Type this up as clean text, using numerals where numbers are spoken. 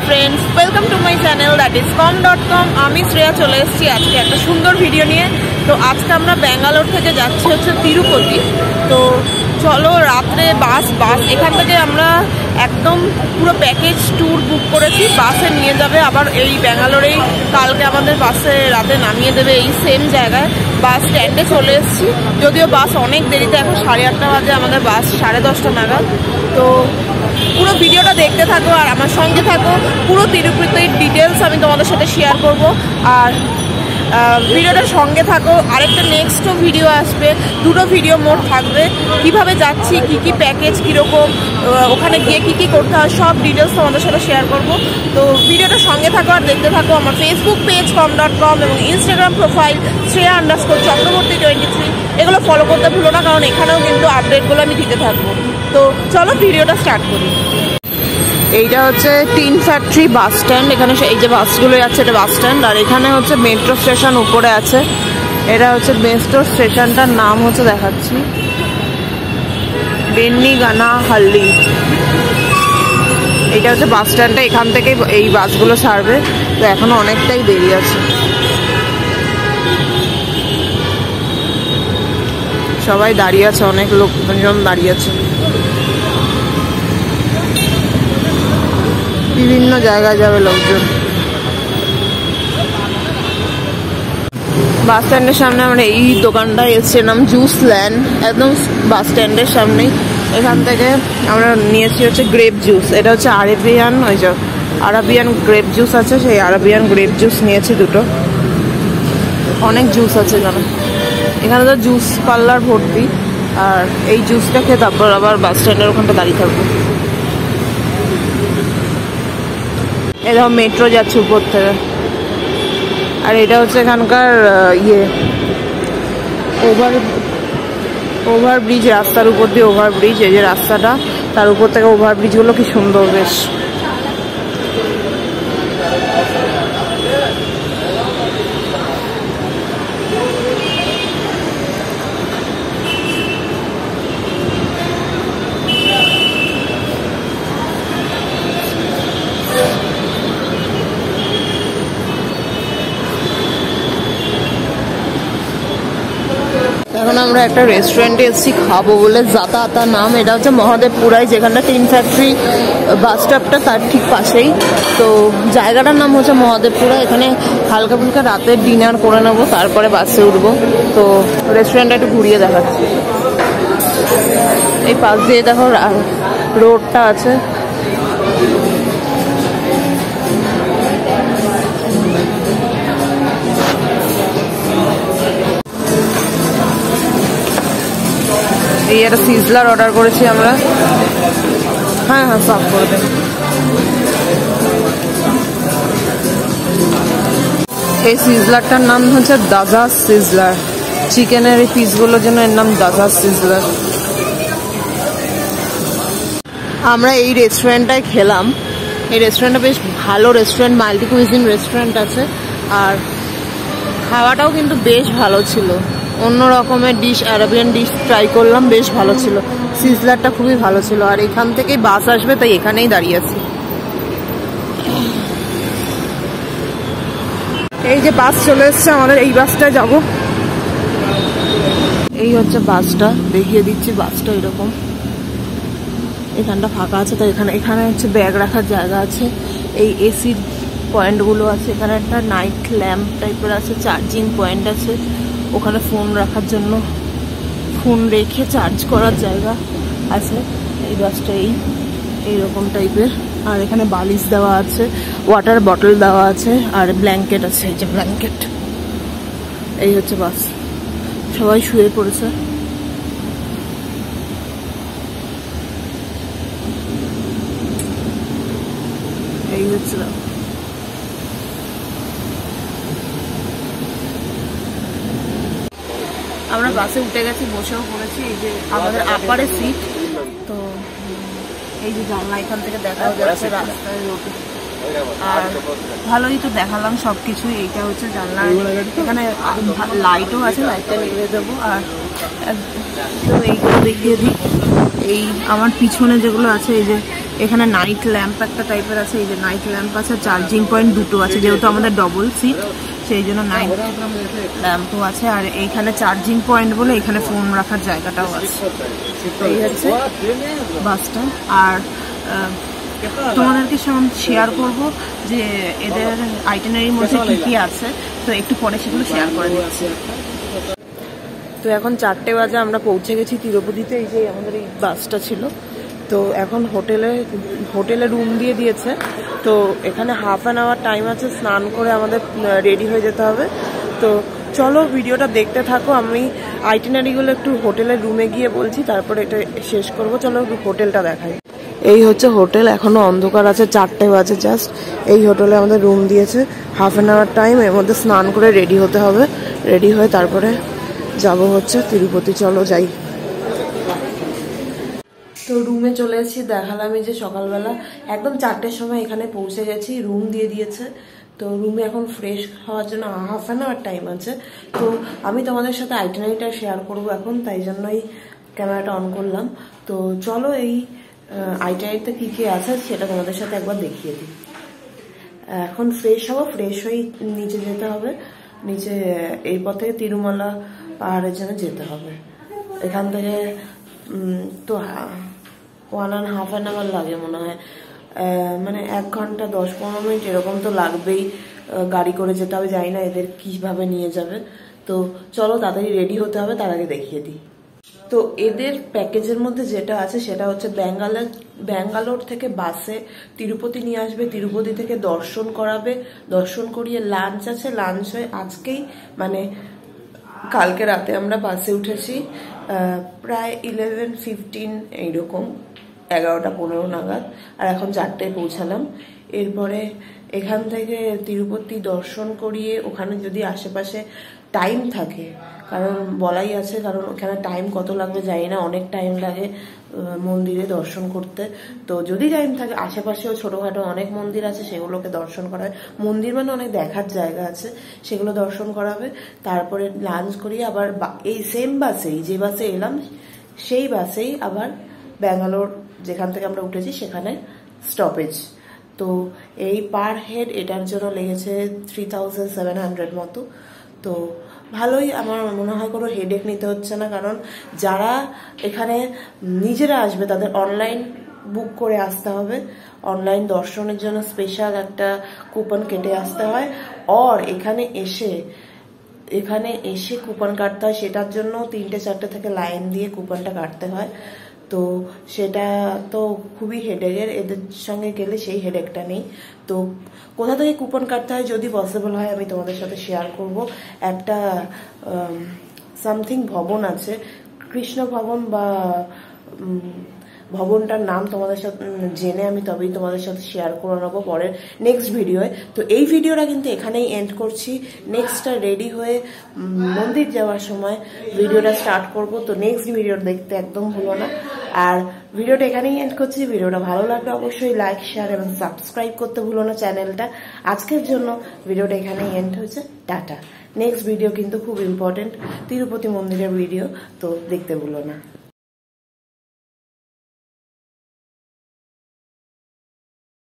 Friends welcome to my channel that is com.com। আমি শ্রেয়া চলে এসেছি আজকে একটা সুন্দর ভিডিও নিয়ে। তো আজকে আমরা ব্যাঙ্গালোর থেকে যাচ্ছি হচ্ছে তিরুপতি। তো চলো রাত্রে বাস এখান থেকে আমরা একদম পুরো প্যাকেজ ট্যুর বুক করেছি, বাসে নিয়ে যাবে আবার এই ব্যাঙ্গালোরেই কালকে আমাদের বাসে রাতে নামিয়ে দেবে এই সেম জায়গায়। বাস স্ট্যান্ডে চলে এসেছি, যদিও বাস অনেক দেরিতে, এখন 8:30 বাজে, আমাদের বাস 10:30 নাগাদ। তো পুরো ভিডিওটা দেখতে থাকো আর আমার সঙ্গে থাকো, পুরো তিরুপতির ডিটেলস আমি তোমাদের সাথে শেয়ার করব। আর ভিডিওটার সঙ্গে থাকো, আরেকটা নেক্সটও ভিডিও আসবে, দুটো ভিডিও মোট থাকবে, কিভাবে যাচ্ছি, কি কি প্যাকেজ, কীরকম, ওখানে গিয়ে কী কী করতে হয়, সব ডিটেলস তোমাদের সাথে শেয়ার করব। তো ভিডিওটার সঙ্গে থাকো আর দেখতে থাকো। আমার ফেসবুক পেজ com.com এবং ইনস্টাগ্রাম প্রোফাইল Shreya_চক্রবর্তী23 এগুলো ফলো করতে ভুলো না, কারণ এখানেও কিন্তু আপডেটগুলো আমি দিতে থাকবো। তো চলো ভিডিওটা স্টার্ট করি। এইটা হচ্ছে টিন ফ্যাক্টরি বাস স্ট্যান্ড। এখানে এই যে বাসগুলো যাচ্ছে এটা বাস স্ট্যান্ড, আর এখানে হচ্ছে মেট্রো স্টেশন উপরে আছে। এটা হচ্ছে মেট্রো স্টেশনটার নাম হচ্ছে দেখাচ্ছি, বেন্নিগানাহাল্লি। এইটা হচ্ছে বাস স্ট্যান্ডটা, এখান থেকে এই বাসগুলো ছাড়বে। তো এখনো অনেকটাই দেরি আছে, সবাই দাঁড়িয়ে আছে, অনেক লোকজন দাঁড়িয়ে আছে, বিভিন্ন জায়গায় যাবে লোকজন। বাস স্ট্যান্ডের সামনে আমরা এই দোকানটায় এসেছিলাম, জুস ল্যান্ড, একদম বাস স্ট্যান্ডের সামনেই। এখান থেকে আমরা নিয়েছি হচ্ছে গ্রেপ জুস। এটা হচ্ছে আরাবিয়ান গ্রেপ জুস আছে, সেই আরাবিয়ান গ্রেপ জুস নিয়েছি দুটো। অনেক জুস আছে এখানে তো জুস পার্লার ভর্তি। আর এই জুসটা খেয়ে তারপর আবার বাস স্ট্যান্ডের ওখানটা দাঁড়িয়ে থাকবো। এই দেখো মেট্রো যাচ্ছে উপর থেকে। আর এটা হচ্ছে এখানকার ওভারব্রিজ, রাস্তার উপর দিয়ে ওভারব্রিজ। এই যে রাস্তাটা, তার উপর থেকে ওভারব্রিজগুলো কি সুন্দর বেশ। এখন আমরা একটা রেস্টুরেন্টে এসেছি খাবো বলে, জাতাতা নাম। এটা হচ্ছে মহাদেবপুরায়, যেখানটা টিন ফ্যাক্টরি বাস স্টপটা তার ঠিক পাশেই। তো জায়গাটার নাম হচ্ছে মহাদেবপুরা। এখানে হালকা ফুলকা রাতের ডিনার করে নেবো, তারপরে বাসে উঠবো। তো রেস্টুরেন্টটা একটু ঘুরিয়ে দেখাচ্ছি। এই পাশ দিয়ে দেখো রোডটা আছে। এই একটা সিজলার অর্ডার করেছি আমরা। হ্যাঁ সাফ করে দেন। এই সিজলারটার নাম হচ্ছে দাজা সিজলার। চিকেনের এই পিসগুলোর জন্য এর নাম দাজা সিজলার। আমরা এই রেস্টুরেন্টটায় খেলাম। এই রেস্টুরেন্টটা বেশ ভালো রেস্টুরেন্ট, মাল্টি কুইজিন রেস্টুরেন্ট আছে। আর খাওয়াটাও কিন্তু বেশ ভালো ছিল, অন্য রকমের ডিশ, আরাবিয়ান ডিশ ট্রাই করলাম, বেশ ভালো ছিল। সিজলারটা খুবই ভালো ছিল। আর এখান থেকেই বাস আসবে, তাই এখানেই দাঁড়িয়ে আছি। এই যে বাস চলে এসছে আমাদের, এই বাসটায় যাব। এই হচ্ছে বাসটা, দেখিয়ে দিচ্ছি বাসটা এরকম। এখানটা ফাঁকা আছে, তাই এখানে হচ্ছে ব্যাগ রাখার জায়গা আছে। এই এসির পয়েন্টগুলো আছে, এখানে একটা নাইট ল্যাম্প টাইপের আছে, চার্জিং পয়েন্ট আছে, ওখানে ফোন রাখার জন্য, ফোন রেখে চার্জ করার জায়গা আছে। এই বাসটা এইরকম টাইপের। আর এখানে বালিশ দেওয়া আছে, ওয়াটার বটল দেওয়া আছে, আর ব্ল্যাঙ্কেট আছে। এই যে ব্ল্যাঙ্কেট। এই হচ্ছে বাস, সবাই শুয়ে পড়েছে। এই হচ্ছে আমরা বাসে উঠে গেছি, বসেও পড়েছি। এই যে আমাদের আপারে সিট। তো এই যে জানলা, এখান থেকে দেখা যাচ্ছে রাস্তায় রোড। আর ভালোই তো দেখালাম সবকিছু। এইটা হচ্ছে জানলা, এখানে লাইটও আছে, লাইটটা নিভিয়ে দেবো। আর তো এইগুলো দেখিয়ে দিই। এই আমার পিছনে যেগুলো আছে, এই যে এখানে নাইট ল্যাম্প একটা টাইপের আছে, এই যে নাইট ল্যাম্প আছে, চার্জিং পয়েন্ট দুটো আছে, যেহেতু আমাদের ডবল সিট সেই জন্য নাইট ল্যাম্পও আছে। আর এইখানে চার্জিং পয়েন্ট বলে এখানে ফোন রাখার জায়গাটাও আছে। এই হচ্ছে বাসটা। আর তোমাদেরকে শেয়ার করব যে এদের আইটিনারির মধ্যে কী কী আছে, তো একটু পরে সেগুলো শেয়ার করে দিচ্ছি। তো এখন 4টে বাজে, আমরা পৌঁছে গেছি তিরুপতিতে। এই যে আমাদের এই বাসটা ছিল। তো এখন হোটেলে রুম দিয়ে দিয়েছে। তো এখানে হাফ অ্যান আওয়ার টাইম আছে, স্নান করে আমাদের রেডি হয়ে যেতে হবে। তো চলো ভিডিওটা দেখতে থাকো, আমি আইটিনারিগুলো একটু হোটেলের রুমে গিয়ে বলছি, তারপরে এটা শেষ করব। চলো হোটেলটা দেখাই। এই হচ্ছে হোটেল, এখনো অন্ধকার আছে, 4টে বাজে জাস্ট। এই হোটেলে আমাদের রুম দিয়েছে, হাফ অ্যান আওয়ার টাইম, এর মধ্যে স্নান করে রেডি হতে হবে। রেডি হয়ে তারপরে যাব হচ্ছে তিরুপতি। চলো যাই। তো রুমে চলে এসেছি, দেখালামই যে সকালবেলা একদম 4টের সময় এখানে পৌঁছে গেছি, রুম দিয়ে দিয়েছে। তো রুমে এখন ফ্রেশ হওয়ার জন্য হাফ অ্যান আওয়ার টাইম আছে। তো আমি তোমাদের সাথে আইটিনারিটা শেয়ার করব এখন, তাই জন্যই ক্যামেরাটা অন করলাম। তো চলো এই আইটিনারিতে কী কী আছে সেটা তোমাদের সাথে একবার দেখিয়ে দিই। এখন ফ্রেশ হবো, ফ্রেশ হয়েই নিচে যেতে হবে। নিচে এই পথে তিরুমালা পাহাড়ের জন্য যেতে হবে। এখান থেকে তো 1.5 আওয়ার লাগে মনে হয়, মানে 1 ঘন্টা 10-15 মিনিট এরকম তো লাগবেই। গাড়ি করে যেতে হবে, জানি না এদের কিভাবে নিয়ে যাবে। তো চলো তাড়াতাড়ি রেডি হতে হবে, তার আগে দেখিয়ে দিই। তো এদের প্যাকেজের মধ্যে যেটা আছে সেটা হচ্ছে ব্যাঙ্গালোর থেকে বাসে তিরুপতি নিয়ে আসবে, তিরুপতি থেকে দর্শন করাবে, দর্শন করিয়ে লাঞ্চ আছে, লাঞ্চ হয়ে আজকেই মানে কালকে রাতে আমরা বাসে উঠেছি প্রায় 11:15 এইরকম, 11টা 15 নাগাদ। আর এখন 4টায় পৌঁছালাম। এরপরে এখান থেকে তিরুপতি দর্শন করিয়ে ওখানে যদি আশেপাশে টাইম থাকে, কারণ বলাই আছে, কারণ ওখানে টাইম কত লাগবে জানি না, অনেক টাইম লাগে মন্দিরে দর্শন করতে। তো যদি টাইম থাকে আশেপাশেও ছোটোখাটো অনেক মন্দির আছে, সেগুলোকে দর্শন করাবে। মন্দির মানে অনেক দেখার জায়গা আছে, সেগুলো দর্শন করাবে। তারপরে লাঞ্চ করিয়ে আবার এই সেম বাসেই, যে বাসে এলাম সেই বাসেই আবার ব্যাঙ্গালোর যেখান থেকে আমরা উঠেছি সেখানে স্টপেজ। তো এই পার হেড এটার জন্য লেগেছে 3700 মতো। তো ভালোই, আমার মনে হয় কোনো হেডেক নিতে হচ্ছে না, কারণ যারা এখানে নিজেরা আসবে তাদের অনলাইন বুক করে আসতে হবে। অনলাইন দর্শনের জন্য স্পেশাল একটা কুপন কেটে আসতে হয়। আর এখানে এসে কুপন কাটতে হয়, সেটার জন্য 3টে-4টে থেকে লাইন দিয়ে কুপনটা কাটতে হয়। তো সেটা তো খুবই হেডেকের, এদের সঙ্গে গেলে সেই হেডেকটা নেই। তো কোথা থেকে কুপন কাটতে হয় যদি পসিবল হয় আমি তোমাদের সাথে শেয়ার করব। একটা সামথিং ভবন আছে, কৃষ্ণ ভবন বা ভবনটার নাম তোমাদের সাথে জেনে আমি তবেই তোমাদের সাথে শেয়ার করে নেবো পরের নেক্সট ভিডিওয়ে। তো এই ভিডিওটা কিন্তু এখানেই এন্ড করছি। নেক্সটটা রেডি হয়ে মন্দির যাওয়ার সময় ভিডিওটা স্টার্ট করব। তো নেক্সট ভিডিও দেখতে একদম ভুলো না। আর ভিডিওটা এখানেই এন্ড করছি। ভিডিওটা ভালো লাগলে অবশ্যই লাইক, শেয়ার এবং সাবস্ক্রাইব করতে ভুলো না চ্যানেলটা। আজকের জন্য ভিডিওটা এখানেই এন্ড হয়েছে, টাটা। নেক্সট ভিডিও কিন্তু খুব ইম্পর্টেন্ট, তিরুপতি মন্দিরের ভিডিও, তো দেখতে ভুলো না।